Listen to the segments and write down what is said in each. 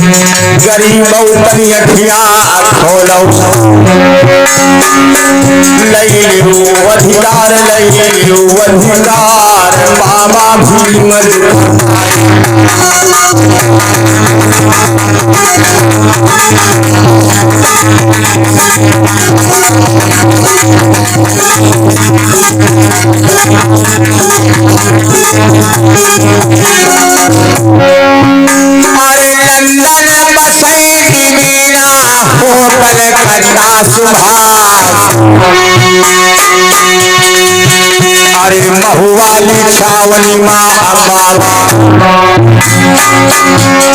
गरीब तनी अखिया खोलो लइलू अधिकार लइलू अधिकार बाबा भीम अरे लंदन बसई मीना होटल कन्ना सुभाष अरे महुआली छावनी माँ अम्बा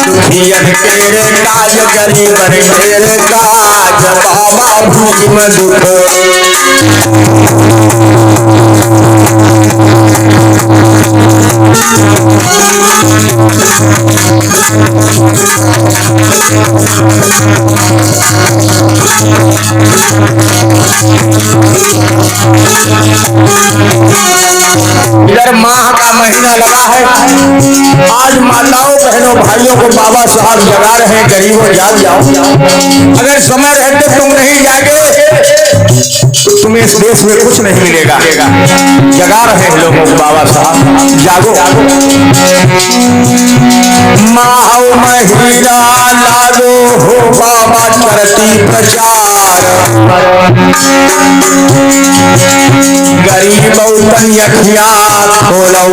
दुखियन तेरे काज गरीबन तेरे काज बाबा भीम दुख इधर माह का महीना लगा है। आज माताओं बहनों भाइयों को बाबा साहब जगा रहे हैं, गरीबों जाग जाओ। अगर समय रहते तुम नहीं जागे तो तुम्हें इस देश में कुछ नहीं मिलेगा। जगा रहे हैं लोगों को बाबा साहब, जागो माओ महिला लाडो हो बाबा करती प्रचार गरीब तनी अखिया खोलो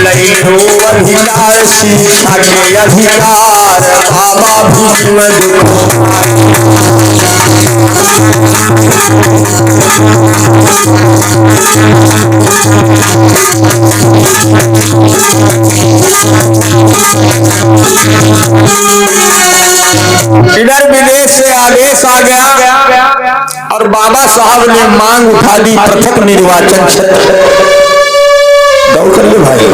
लइलू अधिकार शिक्षा के अधिकार बाबा भीम इधर विदेश से आदेश आ गया और बाबा साहब ने मांग उठा दी पृथक निर्वाचन क्षेत्र। गौर करिए भाई,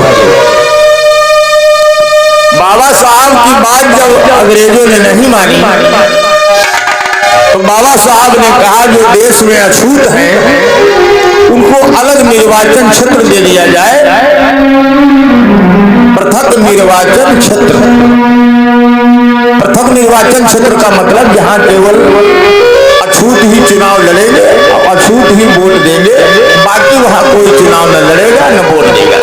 बाबा साहब की बात जब अंग्रेजों ने नहीं मानी तो बाबा साहब ने कहा जो देश में अछूत हैं उनको अलग निर्वाचन क्षेत्र दे दिया जाए, पृथक निर्वाचन क्षेत्र। पृथक निर्वाचन क्षेत्र का मतलब जहां केवल अछूत ही चुनाव लड़ेंगे और अछूत ही वोट देंगे, बाकी वहां कोई चुनाव न लड़ेगा न वोट देगा।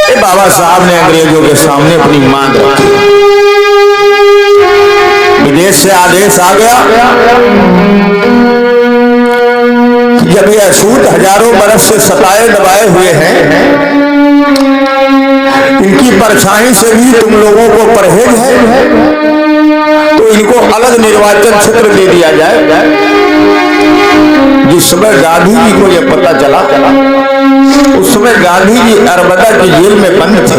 ये बाबा साहब ने अंग्रेजों के सामने अपनी मांग रखी। विदेश से आदेश आ गया, जब ये अछूत हजारों बरस से सताए दबाए हुए हैं, इनकी परछाई से भी तुम लोगों को परहेज है, तो इनको अलग निर्वाचन क्षेत्र दे दिया जाए। जिस समय गांधी जी को यह पता चला, उस समय गांधी जी अरबदा की जेल में बंद थे।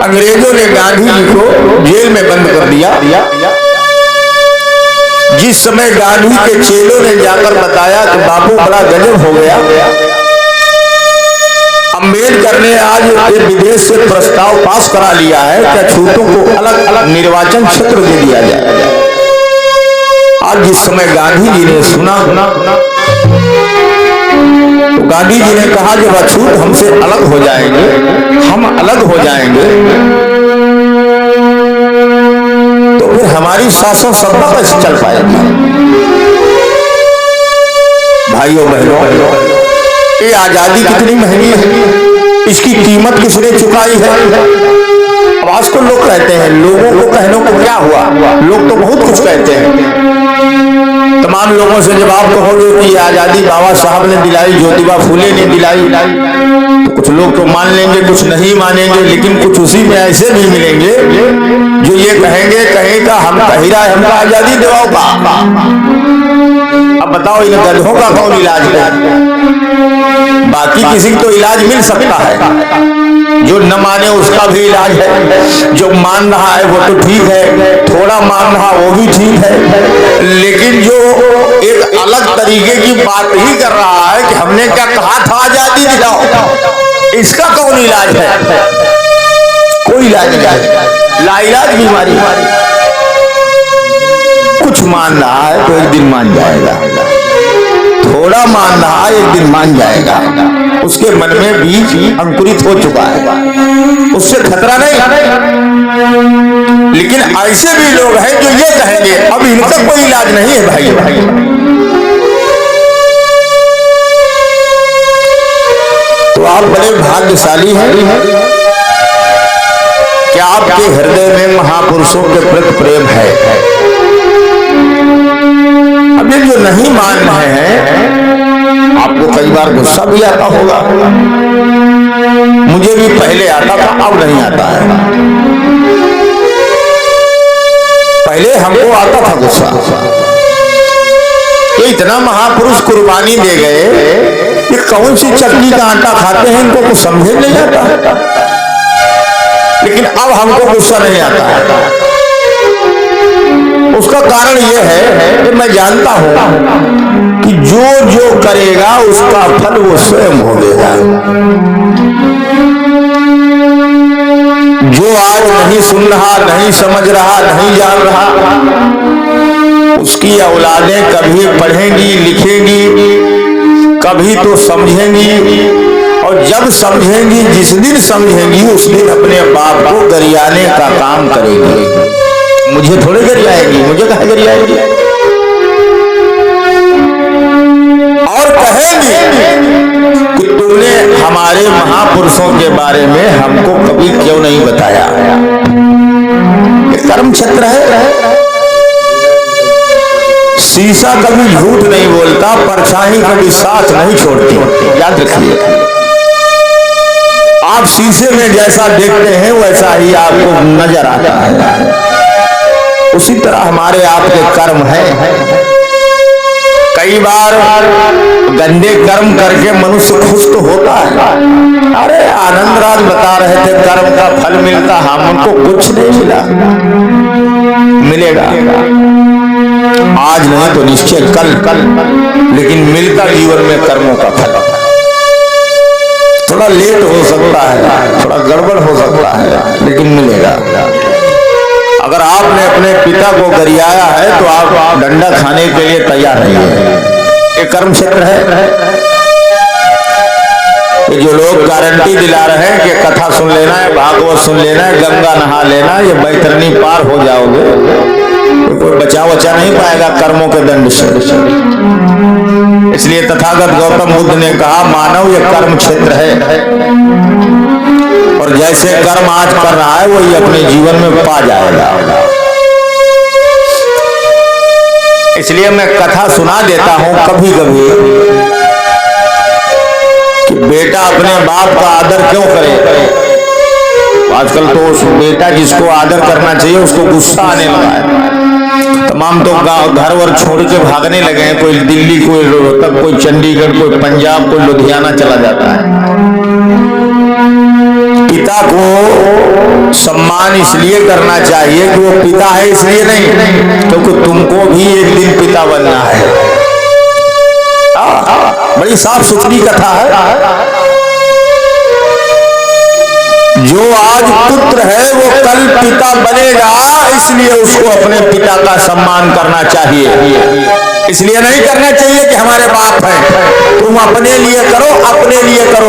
अंग्रेजों ने गांधी जी को जेल में बंद कर दिया। जिस समय गांधी के चेलों ने जाकर बताया कि बापू बड़ा गजब हो गया, अम्बेडकर ने आज विदेश से प्रस्ताव पास करा लिया है कि अछूतों को अलग अलग निर्वाचन क्षेत्र दे दिया जाए। आज जिस समय गांधी जी ने सुना तो गांधी जी ने कहा जब अछूत हमसे अलग हो जाएंगे, हम अलग हो जाएंगे, तो फिर हमारी शासन सत्ता कैसे चल पाएगी। भाइयों बहनों, ये आजादी कितनी महंगी है, इसकी कीमत किसने चुकाई है। अब आज को लोग कहते हैं, लोगों को कहने को क्या हुआ, लोग तो बहुत कुछ कहते हैं। तमाम लोगों से जब आप कहोगे कि आजादी बाबा साहब ने दिलाई, ज्योतिबा फूले ने दिलाई, तो कुछ लोग तो मान लेंगे, कुछ नहीं मानेंगे, लेकिन कुछ उसी में ऐसे भी मिलेंगे जो ये कहेंगे, कहेगा हम कहिरा है, हमका आजादी दिलाओ का। अब बताओ इन गधों का कौन इलाज है। बाकी किसी को तो इलाज मिल सकता है, जो न माने उसका भी इलाज है, जो मान रहा है वो तो ठीक है, थोड़ा मान रहा वो भी ठीक है, लेकिन जो एक अलग तरीके की बात ही कर रहा है कि हमने क्या कहा था आजादी दिलाओ, इसका कौन इलाज है। कोई इलाज नहीं, लाइलाज बीमारी। कुछ मान रहा है तो एक दिन मान जाएगा, थोड़ा मान रहा, एक दिन मान जाएगा। उसके मन में बीज अंकुरित हो चुका है, उससे खतरा नहीं। लेकिन ऐसे भी लोग हैं जो ये कहेंगे अब इनका कोई इलाज नहीं है भाई। तो आप बड़े भाग्यशाली हैं कि आपके हृदय में महापुरुषों के प्रति प्रेम है। अब ये जो नहीं मान रहे हैं, आपको कई बार गुस्सा भी आता होगा। मुझे भी पहले आता था, अब नहीं आता है। पहले हमको आता था गुस्सा, ये इतना महापुरुष कुर्बानी दे गए, ये कौन सी चक्की का आटा खाते हैं, इनको कुछ समझे नहीं आता। लेकिन अब हमको गुस्सा नहीं आता है। उसका कारण यह है कि मैं जानता हूं कि जो जो करेगा उसका फल वो स्वयं भोगेगा। जो आज नहीं सुन रहा, नहीं समझ रहा, नहीं जान रहा, उसकी औलादें कभी पढ़ेंगी, लिखेंगी, कभी तो समझेंगी, और जब समझेंगी, जिस दिन समझेंगी उस दिन अपने बाप को गरियाने का काम करेगी। मुझे थोड़े गरियाएगी, मुझे कहाँ गरियाएगी। और कहेंगी कि तुमने हमारे महापुरुषों के बारे में हमको कभी क्यों नहीं बताया। ये कर्म क्षेत्र है। शीशा कभी झूठ नहीं बोलता, परछाई कभी साथ नहीं छोड़ती, याद रखिए। आप शीशे में जैसा देखते हैं वैसा ही आपको नजर आता है। उसी तरह हमारे आपके कर्म हैं। कई बार गंदे कर्म करके मनुष्य खुश तो होता है। अरे आनंद राज बता रहे थे कर्म का फल मिलता, हमको कुछ नहीं मिला। मिलेगा आज नहीं तो निश्चय कल, लेकिन मिलता जीवन में कर्मों का फल। थोड़ा लेट हो सकता है, थोड़ा गड़बड़ हो सकता है, लेकिन मिलेगा। अगर आपने अपने पिता को गरियाया है तो आप डंडा खाने के लिए तैयार नहीं है। ये कर्म क्षेत्र है। ये जो लोग गारंटी दिला रहे हैं कि कथा सुन लेना है, भागवत सुन लेना है, गंगा नहा लेना, ये बैतरनी पार हो जाओगे, तो कोई बचा नहीं पाएगा कर्मों के दंड से। इसलिए तथागत गौतम बुद्ध ने कहा मानव ये कर्म क्षेत्र है, और जैसे कर्म आज कर रहा है वही अपने जीवन में पा जाएगा। इसलिए मैं कथा सुना देता हूं कभी कभी कि बेटा अपने बाप का आदर क्यों करे। आजकल तो उस बेटा जिसको आदर करना चाहिए उसको गुस्सा आने लगा है। तमाम तो घर वर छोड़ के भागने लगे हैं। कोई दिल्ली, कोई रोहतक, कोई चंडीगढ़, कोई पंजाब, कोई लुधियाना चला जाता है। पिता को सम्मान इसलिए करना चाहिए कि वो पिता है, इसलिए नहीं क्योंकि तुमको भी एक दिन पिता बनना है। बड़ी साफ सुथरी कथा है। जो आज पुत्र है वो कल पिता बनेगा, इसलिए उसको अपने पिता का सम्मान करना चाहिए। इसलिए नहीं करना चाहिए कि हमारे बाप हैं, तुम अपने लिए करो, अपने लिए करो।